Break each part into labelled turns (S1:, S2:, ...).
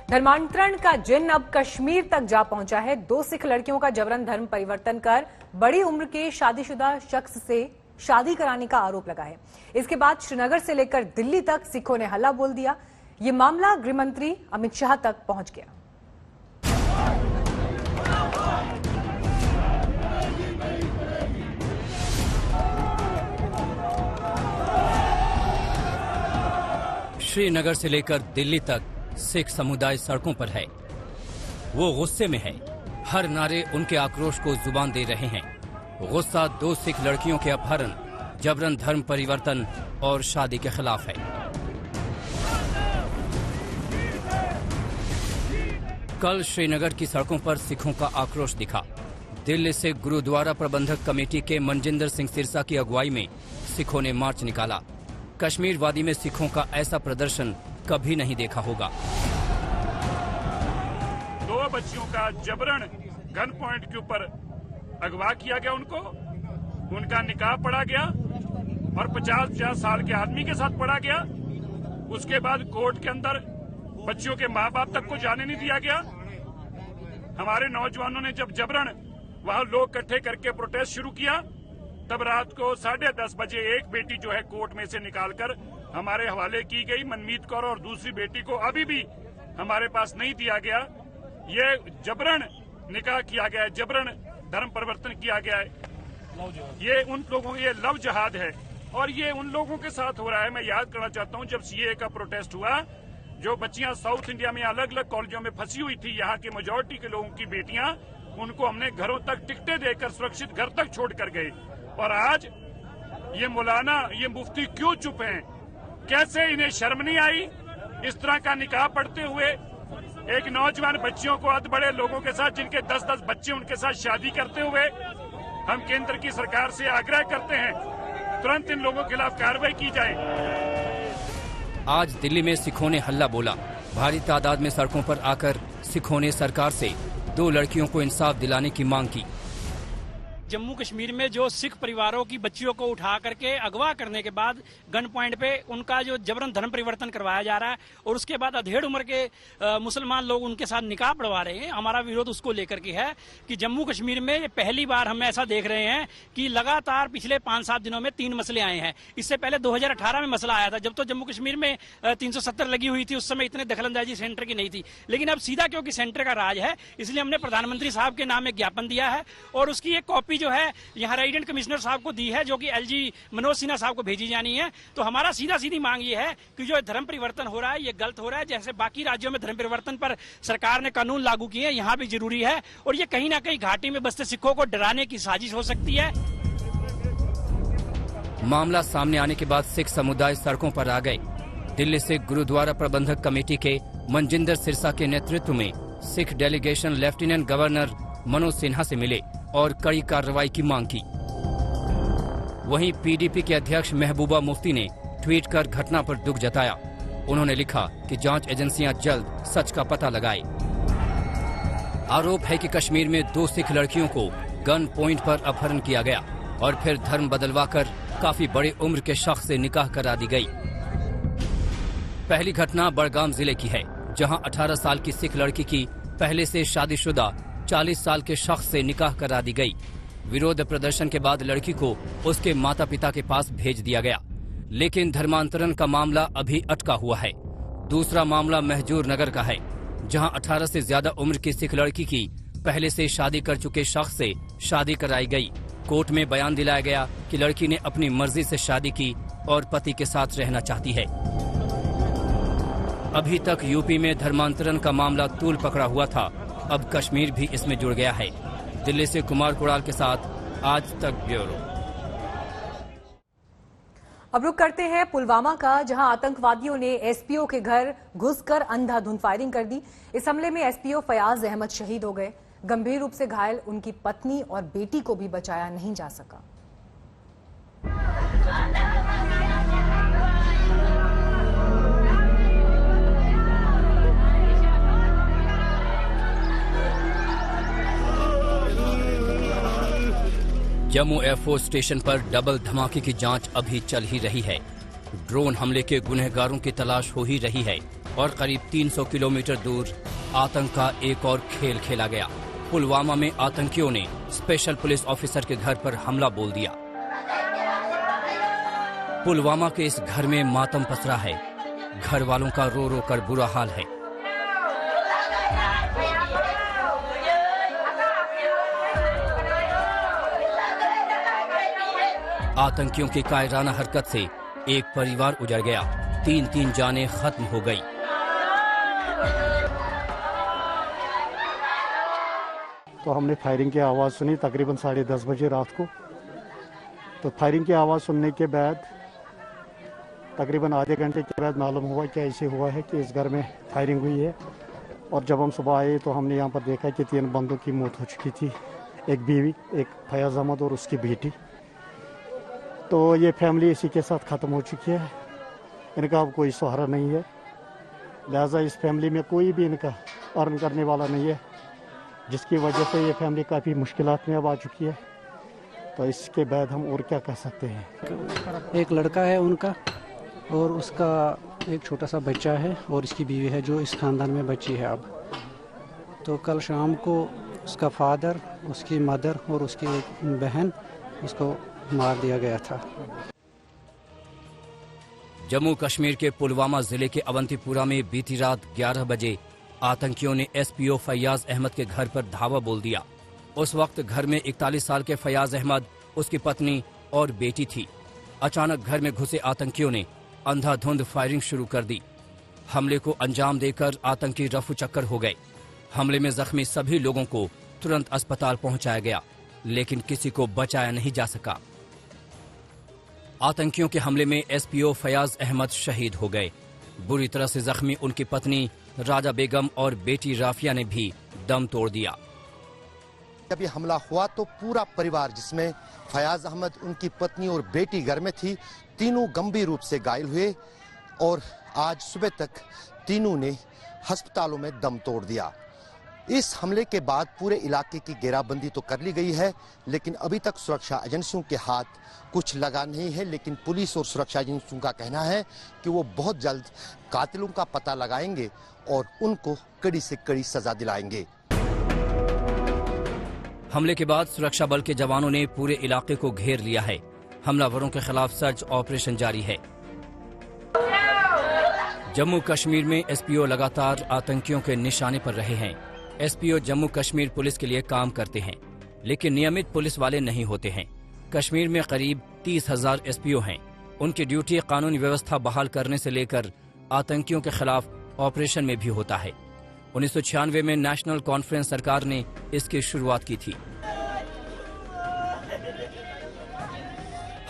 S1: धर्मांतरण का जिन्न अब कश्मीर तक जा पहुंचा है। 2 सिख लड़कियों का जबरन धर्म परिवर्तन कर बड़ी उम्र के शादीशुदा शख्स से शादी कराने का आरोप लगा है। इसके बाद श्रीनगर से लेकर दिल्ली तक सिखों ने हल्ला बोल दिया। ये मामला गृह मंत्री अमित शाह तक पहुंच गया।
S2: श्रीनगर से लेकर दिल्ली तक सिख समुदाय सड़कों पर है। वो गुस्से में है। हर नारे उनके आक्रोश को जुबान दे रहे हैं। गुस्सा 2 सिख लड़कियों के अपहरण, जबरन धर्म परिवर्तन और शादी के खिलाफ है। कल श्रीनगर की सड़कों पर सिखों का आक्रोश दिखा। दिल्ली से गुरुद्वारा प्रबंधक कमेटी के मनजिंदर सिंह सिरसा की अगुवाई में सिखों ने मार्च निकाला। कश्मीर वादी में सिखों का ऐसा प्रदर्शन कभी नहीं देखा होगा।
S3: 2 बच्चियों का जबरन गन पॉइंट के ऊपर अगवा किया गया, उनका निकाह पढ़ा गया और 50 साल के आदमी के साथ पढ़ा गया। उसके बाद कोर्ट के अंदर बच्चियों के माँ बाप तक को जाने नहीं दिया गया। हमारे नौजवानों ने जब जबरन वहां लोग इकट्ठे करके प्रोटेस्ट शुरू किया, तब रात को 10:30 बजे एक बेटी जो है कोर्ट में से निकालकर हमारे हवाले की गई, मनमीत कौर, और दूसरी बेटी को अभी भी हमारे पास नहीं दिया गया। ये जबरन निकाह किया गया है, जबरन धर्म परिवर्तन किया गया है। ये उन लोगों ये लव जहाद है और ये उन लोगों के साथ हो रहा है। मैं याद करना चाहता हूँ, जब सीएए का प्रोटेस्ट हुआ, जो बच्चियां साउथ इंडिया में अलग अलग कॉलेजों में फंसी हुई थी, यहाँ की मेजोरिटी के लोगों की बेटियां, उनको हमने घरों तक टिकटें देकर सुरक्षित घर तक छोड़ कर गए। और आज ये मौलाना, ये मुफ्ती क्यों चुप हैं? कैसे इन्हें शर्म नहीं आई इस तरह का निकाह पढ़ते हुए? एक नौजवान बच्चियों को अध बड़े लोगों के साथ, जिनके 10-10 बच्चे, उनके साथ शादी करते हुए हम केंद्र की सरकार से आग्रह करते हैं तुरंत इन लोगों के खिलाफ कार्रवाई की जाए।
S2: आज दिल्ली में सिखों ने हल्ला बोला। भारी तादाद में सड़कों पर आकर सिखों ने सरकार से 2 लड़कियों को इंसाफ दिलाने की मांग की।
S4: जम्मू कश्मीर में जो सिख परिवारों की बच्चियों को उठा करके अगवा करने के बाद गन पॉइंट पे उनका जो जबरन धर्म परिवर्तन करवाया जा रहा है और उसके बाद अधेड़ उम्र के मुसलमान लोग उनके साथ निकाह पढ़वा रहे हैं, हमारा विरोध उसको लेकर के है कि जम्मू कश्मीर में पहली बार हम ऐसा देख रहे हैं कि लगातार पिछले 5-7 दिनों में 3 मसले आए हैं। इससे पहले 2018 में मसला आया था, जब तो जम्मू कश्मीर में 370 लगी हुई थी। उस समय इतने दखलंदाजी सेंटर की नहीं थी, लेकिन अब सीधा क्योंकि सेंटर का राज है, इसलिए हमने प्रधानमंत्री साहब के नाम एक ज्ञापन दिया है और उसकी एक कॉपी जो है यहाँ रेजिडेंट कमिश्नर साहब को दी है, जो कि एलजी मनोज सिन्हा साहब को भेजी जानी है। तो हमारा सीधी मांग ये है कि जो धर्म परिवर्तन हो रहा है ये गलत हो रहा है। जैसे बाकी राज्यों में धर्म परिवर्तन पर सरकार ने कानून लागू किए, यहाँ भी जरूरी है और ये कहीं ना कहीं घाटी में बसते सिखों को डराने की साजिश हो सकती है।
S2: मामला सामने आने के बाद सिख समुदाय सड़कों पर आ गए। दिल्ली से गुरुद्वारा प्रबंधक कमेटी के मनजिंदर सिरसा के नेतृत्व में Sikh delegation lieutenant governor Manoj Sinha से मिले और कड़ी कार्रवाई की मांग की। वहीं पीडीपी के अध्यक्ष महबूबा मुफ्ती ने ट्वीट कर घटना पर दुख जताया। उन्होंने लिखा कि जांच एजेंसियां जल्द सच का पता लगाए। आरोप है कि कश्मीर में 2 सिख लड़कियों को गन पॉइंट पर अपहरण किया गया और फिर धर्म बदलवाकर काफी बड़ी उम्र के शख्स से निकाह करा दी गई। पहली घटना बड़गाम जिले की है, जहां 18 साल की सिख लड़की की पहले से शादीशुदा 40 साल के शख्स से निकाह करा दी गई। विरोध प्रदर्शन के बाद लड़की को उसके माता पिता के पास भेज दिया गया, लेकिन धर्मांतरण का मामला अभी अटका हुआ है। दूसरा मामला महजूर नगर का है, जहां 18 से ज्यादा उम्र की सिख लड़की की पहले से शादी कर चुके शख्स से शादी कराई गई। कोर्ट में बयान दिलाया गया कि लड़की ने अपनी मर्जी से शादी की और पति के साथ रहना चाहती है। अभी तक यूपी में धर्मांतरण का मामला तूल पकड़ा हुआ था, अब कश्मीर भी इसमें जुड़ गया है। दिल्ली से कुमार कुणाल के साथ आज तक ब्यूरो।
S1: अब रुक करते हैं पुलवामा का, जहां आतंकवादियों ने एसपीओ के घर घुसकर अंधाधुंध फायरिंग कर दी। इस हमले में एसपीओ फयाज अहमद शहीद हो गए। गंभीर रूप से घायल उनकी पत्नी और बेटी को भी बचाया नहीं जा सका।
S2: जम्मू एयरफोर्स स्टेशन पर डबल धमाके की जांच अभी चल ही रही है। ड्रोन हमले के गुनहगारों की तलाश हो ही रही है और करीब 300 किलोमीटर दूर आतंक का एक और खेल खेला गया। पुलवामा में आतंकियों ने स्पेशल पुलिस ऑफिसर के घर पर हमला बोल दिया। पुलवामा के इस घर में मातम पसरा है। घर वालों का रो रो कर बुरा हाल है। आतंकियों की कायराना हरकत से एक परिवार उजड़ गया। 3 जानें खत्म हो गई।
S5: तो हमने फायरिंग की आवाज़ सुनी तकरीबन 10:30 बजे रात को। तो फायरिंग की आवाज़ सुनने के बाद तकरीबन आधे घंटे के बाद मालूम हुआ कि ऐसे हुआ है कि इस घर में फायरिंग हुई है। और जब हम सुबह आए तो हमने यहाँ पर देखा कि 3 बंदों की मौत हो चुकी थी, एक बीवी, एक फयाज अहमद और उसकी बेटी। तो ये फैमिली इसी के साथ ख़त्म हो चुकी है। इनका अब कोई सहारा नहीं है, लिहाजा इस फैमिली में कोई भी इनका अर्न करने वाला नहीं है, जिसकी वजह से ये फैमिली काफ़ी मुश्किलात में अब आ चुकी है। तो इसके बाद हम और क्या कह सकते हैं।
S6: एक लड़का है उनका और उसका एक छोटा सा बच्चा है और इसकी बीवी है जो इस खानदान में बची है अब। तो कल शाम को उसका फादर, उसकी मदर और उसकी एक बहन, उसको मार दिया गया था।
S2: जम्मू कश्मीर के पुलवामा जिले के अवंतीपुरा में बीती रात 11 बजे आतंकियों ने एसपीओ फैयाज अहमद के घर पर धावा बोल दिया। उस वक्त घर में 41 साल के फैयाज अहमद, उसकी पत्नी और बेटी थी। अचानक घर में घुसे आतंकियों ने अंधाधुंध फायरिंग शुरू कर दी। हमले को अंजाम देकर आतंकी रफू चक्कर हो गए। हमले में जख्मी सभी लोगों को तुरंत अस्पताल पहुंचाया गया, लेकिन किसी को बचाया नहीं जा सका। आतंकियों के हमले में एसपीओ फयाज अहमद शहीद हो गए। बुरी तरह से जख्मी उनकी पत्नी राजा बेगम और बेटी राफिया ने भी दम तोड़ दिया।
S7: जब ये हमला हुआ तो पूरा परिवार, जिसमें फयाज अहमद, उनकी पत्नी और बेटी घर में थी, तीनों गंभीर रूप से घायल हुए और आज सुबह तक तीनों ने अस्पतालों में दम तोड़ दिया। इस हमले के बाद पूरे इलाके की घेराबंदी तो कर ली गई है, लेकिन अभी तक सुरक्षा एजेंसियों के हाथ कुछ लगा नहीं है। लेकिन पुलिस और सुरक्षा एजेंसियों का कहना है कि वो बहुत जल्द कातिलों का पता लगाएंगे और उनको कड़ी से कड़ी सजा दिलाएंगे।
S2: हमले के बाद सुरक्षा बल के जवानों ने पूरे इलाके को घेर लिया है। हमलावरों के खिलाफ सर्च ऑपरेशन जारी है। जम्मू कश्मीर में एसपीओ लगातार आतंकियों के निशाने पर रहे हैं। एसपीओ जम्मू कश्मीर पुलिस के लिए काम करते हैं, लेकिन नियमित पुलिस वाले नहीं होते हैं। कश्मीर में करीब 30,000 एसपीओ हैं। उनकी ड्यूटी कानूनी व्यवस्था बहाल करने से लेकर आतंकियों के खिलाफ ऑपरेशन में भी होता है। 1996 में नेशनल कॉन्फ्रेंस सरकार ने इसकी शुरुआत की थी।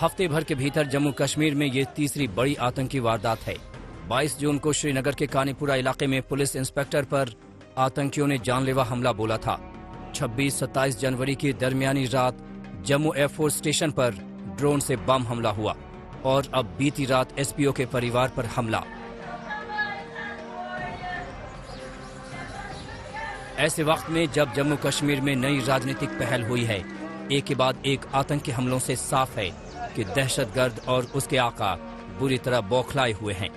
S2: हफ्ते भर के भीतर जम्मू कश्मीर में ये तीसरी बड़ी आतंकी वारदात है। 22 जून को श्रीनगर के कानीपुरा इलाके में पुलिस इंस्पेक्टर पर आतंकियों ने जानलेवा हमला बोला था। 26-27 जनवरी की दरमियानी रात जम्मू एयरफोर्स स्टेशन पर ड्रोन से बम हमला हुआ और अब बीती रात एसपीओ के परिवार पर हमला। ऐसे वक्त में जब जम्मू कश्मीर में नई राजनीतिक पहल हुई है, एक के बाद एक आतंकी हमलों से साफ है कि दहशतगर्द और उसके आका बुरी तरह बौखलाए हुए हैं।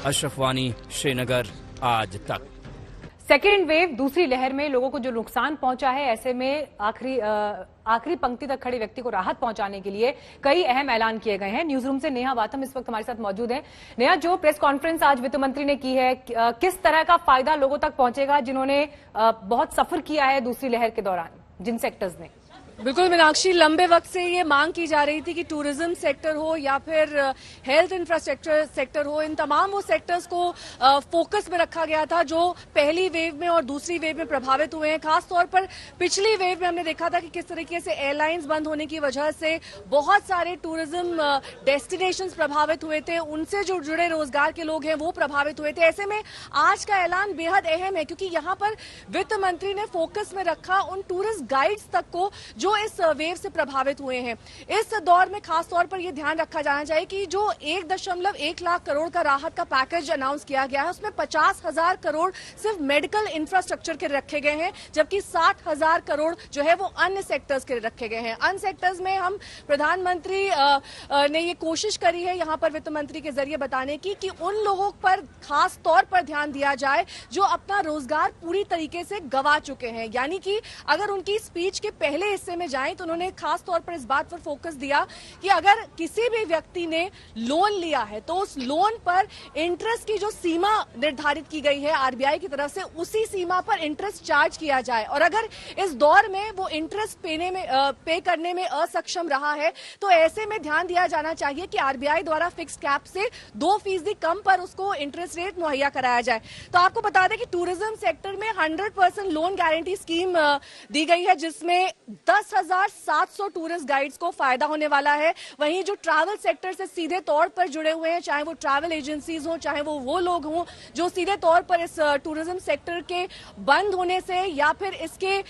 S2: अशरफ वानी, श्रीनगर, आज तक।
S1: सेकेंड वेव, दूसरी लहर में लोगों को जो नुकसान पहुंचा है, ऐसे में आखिरी पंक्ति तक खड़े व्यक्ति को राहत पहुंचाने के लिए कई अहम ऐलान किए गए हैं। न्यूज रूम से नेहा वातम इस वक्त हमारे साथ मौजूद है। नेहा, जो प्रेस कॉन्फ्रेंस आज वित्त मंत्री ने की है, किस तरह का फायदा लोगों तक पहुंचेगा जिन्होंने बहुत सफर किया है दूसरी लहर के दौरान, जिन सेक्टर्स ने?
S8: बिल्कुल मीनाक्षी, लंबे वक्त से ये मांग की जा रही थी कि टूरिज्म सेक्टर हो या फिर हेल्थ इंफ्रास्ट्रक्चर सेक्टर हो, इन तमाम वो सेक्टर्स को फोकस में रखा गया था जो पहली वेव में और दूसरी वेव में प्रभावित हुए हैं। खास तौर पर पिछली वेव में हमने देखा था कि किस तरीके से एयरलाइंस बंद होने की वजह से बहुत सारे टूरिज्म डेस्टिनेशंस प्रभावित हुए थे, उनसे जो जुड़े रोजगार के लोग हैं वो प्रभावित हुए थे। ऐसे में आज का ऐलान बेहद अहम है क्योंकि यहाँ पर वित्त मंत्री ने फोकस में रखा उन टूरिस्ट गाइड्स तक को जो इस वेव से प्रभावित हुए हैं। इस दौर में खास तौर पर यह ध्यान रखा जाना चाहिए कि जो 1.1 लाख करोड़ का राहत का पैकेज अनाउंस किया गया है उसमें 50,000 करोड़ सिर्फ मेडिकल इंफ्रास्ट्रक्चर के रखे गए हैं, जबकि 60,000 करोड़ जो है वो अन्य सेक्टर्स के रखे गए हैं। अन्य सेक्टर्स में हम प्रधानमंत्री ने ये कोशिश करी है यहाँ पर वित्त मंत्री के जरिए बताने की कि उन लोगों पर खास तौर पर ध्यान दिया जाए जो अपना रोजगार पूरी तरीके से गंवा चुके हैं। यानी कि अगर उनकी स्पीच के पहले हिस्से में जाएं तो उन्होंने खास तौर पर इस बात पर फोकस दिया कि अगर किसी भी व्यक्ति ने लोन लिया है तो उस लोन पर इंटरेस्ट की जो सीमा निर्धारित की गई है आरबीआई की तरफ से, उसी सीमा पर इंटरेस्ट चार्ज किया जाए। और अगर इस दौर में वो इंटरेस्ट पे करने में असक्षम रहा है तो ऐसे में ध्यान दिया जाना चाहिए कि आरबीआई द्वारा फिक्स कैप से 2% कम पर उसको इंटरेस्ट रेट मुहैया कराया जाए। तो आपको बता दें कि टूरिज्म सेक्टर में 100% लोन गारंटी स्कीम दी गई है, जिसमें 10,700 टूरिस्ट गाइड्स को फायदा होने वाला है। वहीं जो ट्रैवल सेक्टर से सीधे तौर पर जुड़े हुए हैं, चाहे वो ट्रैवल एजेंसीज हो, चाहे वो लोग हों जो सीधे तौर पर इस टूरिज्म सेक्टर के बंद होने से या फिर इसके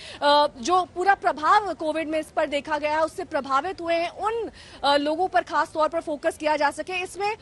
S8: जो पूरा प्रभाव कोविड में इस पर देखा गया है उससे प्रभावित हुए हैं, उन लोगों पर खास तौर पर फोकस किया जा सके। इसमें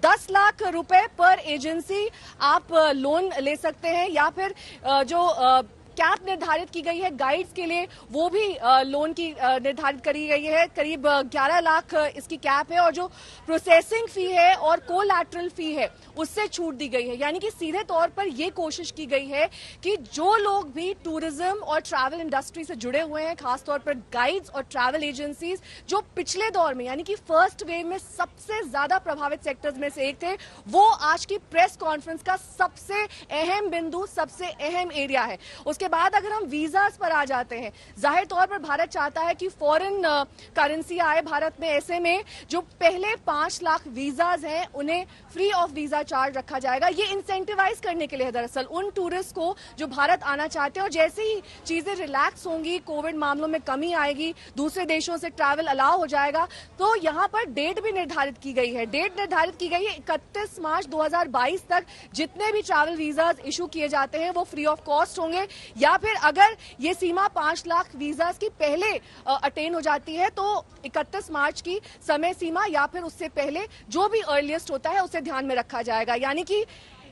S8: 10 लाख रुपए पर एजेंसी आप लोन ले सकते हैं, या फिर जो कैप निर्धारित की गई है गाइड्स के लिए वो भी लोन की निर्धारित करी गई है। करीब 11 लाख इसकी कैप है और जो प्रोसेसिंग फी है और कोलैटरल फी है उससे छूट दी गई है। यानी कि सीधे तौर पर यह कोशिश की गई है कि जो लोग भी टूरिज्म और ट्रैवल इंडस्ट्री से जुड़े हुए हैं, खासतौर पर गाइड्स और ट्रैवल एजेंसीज जो पिछले दौर में यानी कि फर्स्ट वेव में सबसे ज्यादा प्रभावित सेक्टर्स में से एक थे, वो आज की प्रेस कॉन्फ्रेंस का सबसे अहम बिंदु, सबसे अहम एरिया है। उसके बाद अगर हम वीजास पर आ जाते हैं, जाहिर तौर पर भारत चाहता है कि फॉरेन करेंसी आए भारत में। ऐसे में जो पहले 5 लाख वीजाज हैं उन्हें फ्री ऑफ वीजा चार्ज रखा जाएगा। ये इंसेंटिवाइज करने के लिए है दरअसल उन टूरिस्ट को जो भारत आना चाहते हैं। और जैसे ही चीजें रिलैक्स होंगी, कोविड मामलों में कमी आएगी, दूसरे देशों से ट्रैवल अलाउ हो जाएगा, तो यहाँ पर डेट भी निर्धारित की गई है। डेट निर्धारित की गई है 31 मार्च 2022 तक जितने भी ट्रैवल वीजाज इशू किए जाते हैं वो फ्री ऑफ कॉस्ट होंगे, या फिर अगर ये सीमा 5 लाख वीजाज की पहले अटेन हो जाती है तो 31 मार्च की समय सीमा या फिर उससे पहले जो भी अर्लीस्ट होता है उसे ध्यान में रखा जाएगा। यानी कि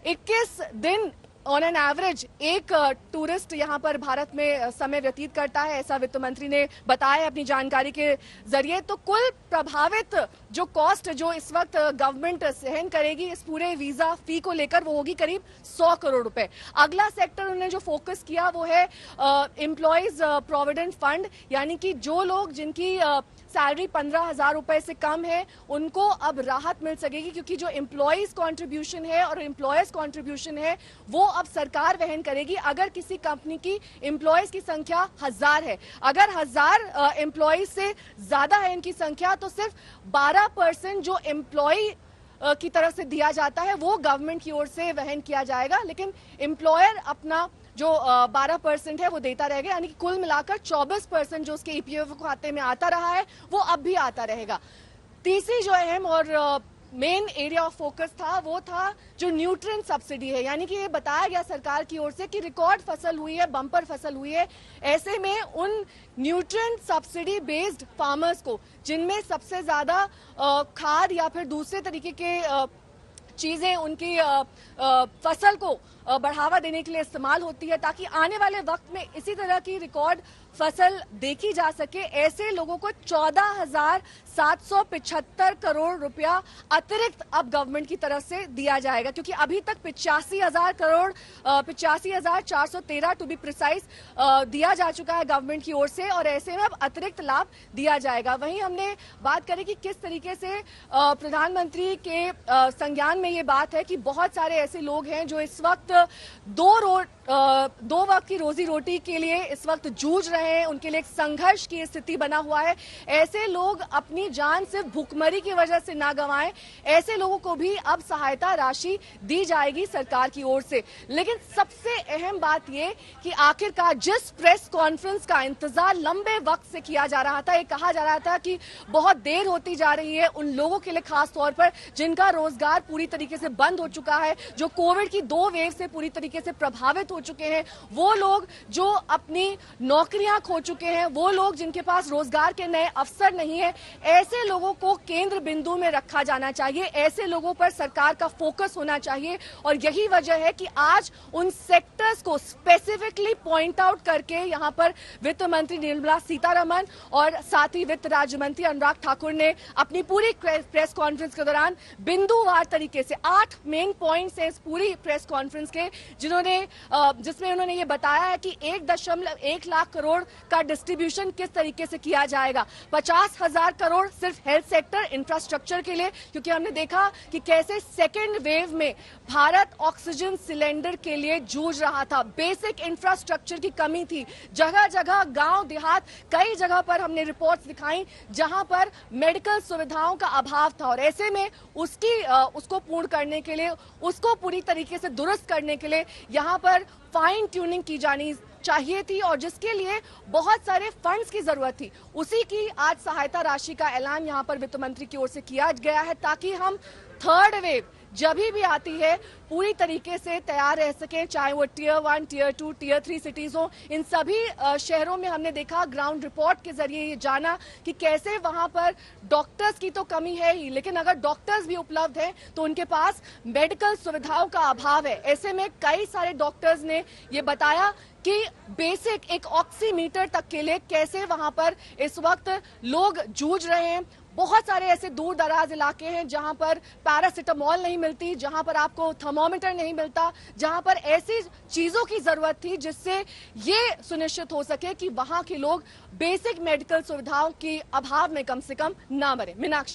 S8: 21 दिन ऑन एन एवरेज एक टूरिस्ट यहां पर भारत में समय व्यतीत करता है, ऐसा वित्त मंत्री ने बताया अपनी जानकारी के जरिए। तो कुल प्रभावित जो कॉस्ट जो इस वक्त गवर्नमेंट सहन करेगी इस पूरे वीजा फी को लेकर वो होगी करीब 100 करोड़ रुपए। अगला सेक्टर उन्होंने जो फोकस किया वो है एम्प्लॉयज प्रोविडेंट फंड, यानी कि जो लोग जिनकी सैलरी 15,000 रुपए से कम है उनको अब राहत मिल सकेगी, क्योंकि जो एम्प्लॉयज कॉन्ट्रीब्यूशन है और एम्प्लॉयर्स कॉन्ट्रीब्यूशन है वो अब सरकार वहन करेगी। अगर किसी कंपनी की एम्प्लॉयज की संख्या 1000 है, अगर 1000 एम्प्लॉयज से ज्यादा है इनकी संख्या, तो सिर्फ 12% जो एम्प्लॉय की तरफ से दिया जाता है वो गवर्नमेंट की ओर से वहन किया जाएगा, लेकिन एम्प्लॉयर अपना जो 12% है वो देता रहेगा। यानी कि कुल मिलाकर 24% जो उसके ईपीएफ खाते में आता रहा है वो अब भी आता रहेगा। तीसरी जो अहम और मेन एरिया ऑफ फोकस था वो था जो न्यूट्रिएंट सब्सिडी है। यानी कि ये बताया गया सरकार की ओर से कि रिकॉर्ड फसल हुई है, बम्पर फसल हुई है, ऐसे में उन न्यूट्रिएंट सब्सिडी बेस्ड फार्मर्स को जिनमें सबसे ज्यादा खाद या फिर दूसरे तरीके के चीजें उनकी फसल को बढ़ावा देने के लिए इस्तेमाल होती है, ताकि आने वाले वक्त में इसी तरह की रिकॉर्ड फसल देखी जा सके, ऐसे लोगों को 14,775 करोड़ रुपया अतिरिक्त अब गवर्नमेंट की तरफ से दिया जाएगा। क्योंकि अभी तक 85,000 करोड़ 85,413 टू बी प्रिसाइज दिया जा चुका है गवर्नमेंट की ओर से, और ऐसे में अब अतिरिक्त लाभ दिया जाएगा। वहीं हमने बात करी कि किस तरीके से प्रधानमंत्री के संज्ञान में ये बात है कि बहुत सारे ऐसे लोग हैं जो इस वक्त दो वक्त की रोजी रोटी के लिए इस वक्त जूझ रहे हैं, उनके लिए एक संघर्ष की स्थिति बना हुआ है। ऐसे लोग अपनी जान सिर्फ भूखमरी की वजह से ना गंवाएं, ऐसे लोगों को भी अब सहायता राशि दी जाएगी सरकार की ओर से। लेकिन सबसे अहम बात यह कि आखिरकार जिस प्रेस कॉन्फ्रेंस का इंतजार लंबे वक्त से किया जा रहा था, ये कहा जा रहा था कि बहुत देर होती जा रही है उन लोगों के लिए, खास तौर पर जिनका रोजगार पूरी तरीके से बंद हो चुका है, जो कोविड की 2 वेव से पूरी तरीके से प्रभावित हो चुके हैं, वो लोग जो अपनी नौकरियां नौकरियां खो चुके हैं, वो लोग जिनके पास रोजगार के नए अवसर नहीं है, ऐसे लोगों को केंद्र बिंदु में रखा जाना चाहिए, ऐसे लोगों पर सरकार का फोकस होना चाहिए। और यही वजह है कि आज उन सेक्टर्स को स्पेसिफिकली पॉइंट आउट करके यहां पर वित्त मंत्री निर्मला सीतारमण और साथ ही वित्त राज्य मंत्री अनुराग ठाकुर ने अपनी पूरी प्रेस कॉन्फ्रेंस के दौरान बिंदुवार तरीके से 8 मेन पॉइंट्स हैं इस पूरी प्रेस कॉन्फ्रेंस के, जिसमें उन्होंने ये बताया है कि 1.1 लाख करोड़ का डिस्ट्रीब्यूशन किस तरीके से किया जाएगा। 50,000 करोड़ सिर्फ हेल्थ सेक्टर इंफ्रास्ट्रक्चर के लिए, क्योंकि हमने देखा कि कैसे सेकेंड वेव में भारत ऑक्सीजन सिलेंडर के लिए जूझ रहा था, बेसिक इंफ्रास्ट्रक्चर की कमी थी, जगह जगह गांव देहात कई जगह पर हमने रिपोर्ट्स दिखाई जहां पर मेडिकल सुविधाओं का अभाव था। और ऐसे में उसको पूर्ण करने के लिए, उसको पूरी तरीके से दुरुस्त करने के लिए यहां पर फाइन ट्यूनिंग की जानी चाहिए थी और जिसके लिए बहुत सारे फंड्स की जरूरत थी। उसी की आज सहायता राशि का ऐलान यहां पर वित्त मंत्री की ओर से किया गया है ताकि हम थर्ड वेव जब भी आती है पूरी तरीके से तैयार रह सकें, चाहे वो टियर 1, टियर 2, टियर 3 सिटीज हो। इन सभी शहरों में हमने देखा, ग्राउंड रिपोर्ट के जरिए ये जाना कि कैसे वहां पर डॉक्टर्स की तो कमी है ही, लेकिन अगर डॉक्टर्स भी उपलब्ध हैं तो उनके पास मेडिकल सुविधाओं का अभाव है। ऐसे में कई सारे डॉक्टर्स ने ये बताया कि बेसिक एक ऑक्सीमीटर तक के लिए कैसे वहां पर इस वक्त लोग जूझ रहे हैं। बहुत सारे ऐसे दूर दराज इलाके हैं जहां पर पैरासिटामोल नहीं मिलती, जहां पर आपको थर्मोमीटर नहीं मिलता, जहां पर ऐसी चीजों की जरूरत थी जिससे ये सुनिश्चित हो सके कि वहां के लोग बेसिक मेडिकल सुविधाओं के अभाव में कम से कम ना मरे। मीनाक्षी।